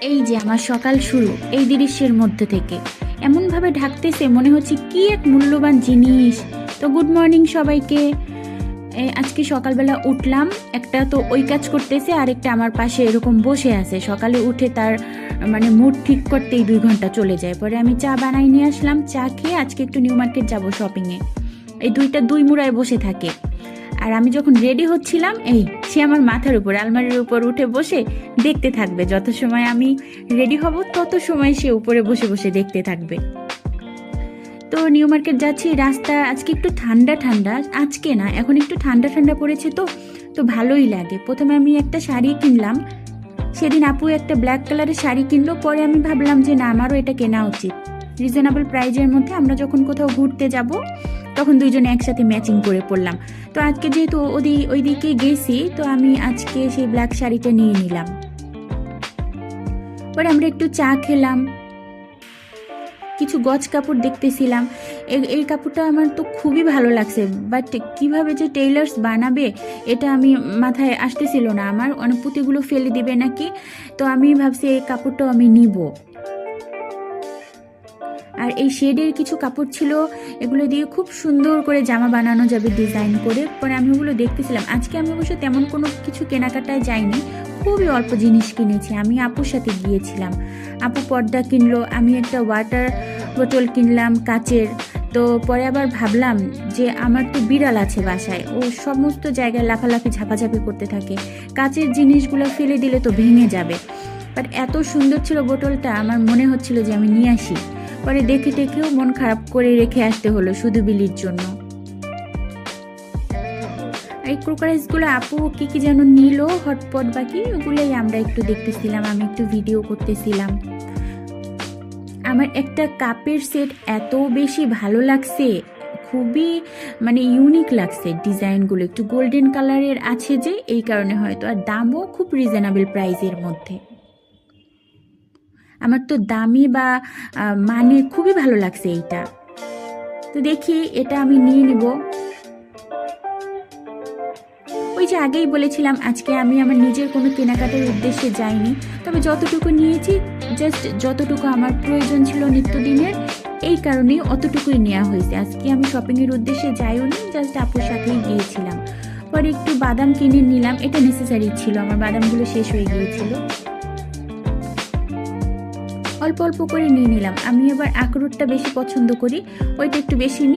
এই যে আমার সকাল শুরু এই দৃশ্যের মধ্যে থেকে এমনভাবে ঢাকতেছে, মনে হচ্ছে কি এক মূল্যবান জিনিস। তো গুড মর্নিং সবাইকে। আজকে সকালবেলা উঠলাম, একটা তো ওই কাজ করতেছে, আরেকটা আমার পাশে এরকম বসে আছে। সকালে উঠে তার মানে মুড ঠিক করতেই 2 ঘন্টা চলে যায়। পরে আমি চা বানাই নিয়ে আসলাম, চা খেয়ে আজকে একটু নিউ মার্কেট যাবো শপিংয়ে। এই দুই মুড়ায় বসে থাকে। আর আমি যখন রেডি হচ্ছিলাম, সে আমার মাথার উপর আলমারির উপর উঠে বসে দেখতে থাকবে। যত সময় আমি রেডি হব তত সময় সে উপরে বসে বসে দেখতে থাকবে। তো নিউ মার্কেট যাচ্ছি, রাস্তা আজকে একটু ঠান্ডা ঠান্ডা, আজকে না এখন একটু ঠান্ডা ঠান্ডা পড়েছে, তো ভালোই লাগে। প্রথমে আমি একটা শাড়ি কিনলাম, সেদিন আপু একটা ব্ল্যাক কালারের শাড়ি কিনলো। পরে আমি ভাবলাম যে না, আমারও এটা কেনা উচিত। রিজনেবল প্রাইজের মধ্যে আমরা যখন কোথাও ঘুরতে যাব তখন দুইজনে একসাথে ম্যাচিং করে পরলাম। তো আজকে যেহেতু ওইদিকে গেছি, তো আমি আজকে সেই ব্ল্যাক শাড়িটা নিয়ে নিলাম। পরে আমরা একটু চা খেলাম, কিছু গজ কাপড় দেখতেছিলাম। এই কাপড়টা আমার তো খুবই ভালো লাগছে, বাট কিভাবে যে টেইলার্স বানাবে এটা আমি মাথায় আসতেছিল না আমার। অনেক পুঁতিগুলো ফেলে দিবে নাকি, তো আমি ভাবছি এই কাপড়টাও আমি নিব। আর এই শেডের কিছু কাপড় ছিল, এগুলো দিয়ে খুব সুন্দর করে জামা বানানো যাবে ডিজাইন করে। পরে আমি ওগুলো দেখতেছিলাম। আজকে আমি অবশ্য তেমন কোনো কিছু কেনাকাটায় যাইনি, খুবই অল্প জিনিস কিনেছি। আমি আপুর সাথে গিয়েছিলাম, আপু পর্দা কিনলো, আমি একটা ওয়াটার বোতল কিনলাম কাচের। তো পরে আবার ভাবলাম যে আমার তো বিড়াল আছে বাসায়, ও সমস্ত জায়গায় লাফালাফি ঝাপাঝাপি করতে থাকে, কাচের জিনিসগুলো ফেলে দিলে তো ভেঙে যাবে। বাট এত সুন্দর ছিল বোতলটা, আমার মনে হচ্ছিল যে আমি নিয়ে আসি। পরে দেখে টেকেও মন খারাপ করে রেখে আসতে হলো শুধু বিলির জন্য। এই ক্রোকারাইজগুলো আপু কি যেন নিল, হটপট বাকি ওগুলোই আমরা একটু দেখতেছিলাম, আমি একটু ভিডিও করতেছিলাম। আমার একটা কাপের সেট এত বেশি ভালো লাগছে, খুবই মানে ইউনিক লাগছে। ডিজাইনগুলো একটু গোল্ডেন কালারের আছে যে, এই কারণে হয়তো। আর দামও খুব রিজনেবল প্রাইসের মধ্যে। আমার তো দামি বা মানে খুবই ভালো লাগছে এইটা। তো দেখি এটা আমি নিয়ে নিব। ওই যে আগেই বলেছিলাম, আজকে আমি আমার নিজের কোনো কেনাকাটার উদ্দেশ্যে যাইনি, তবে যতটুকু নিয়েছি জাস্ট যতটুকু আমার প্রয়োজন ছিল নিত্যদিনের, এই কারণেই অতটুকুই নেওয়া হয়েছে। আজকে আমি শপিংয়ের উদ্দেশ্যে যাইও নি, জাস্ট আপুর সাথেই গিয়েছিলাম। পরে একটু বাদাম কিনে নিলাম, এটা নেসেসারি ছিল, আমার বাদামগুলো শেষ হয়ে গিয়েছিল। অল্প অল্প করে নিয়ে নিলাম। আমি আবার আখরোটটা বেশি পছন্দ করি, ওইটা একটু বেশি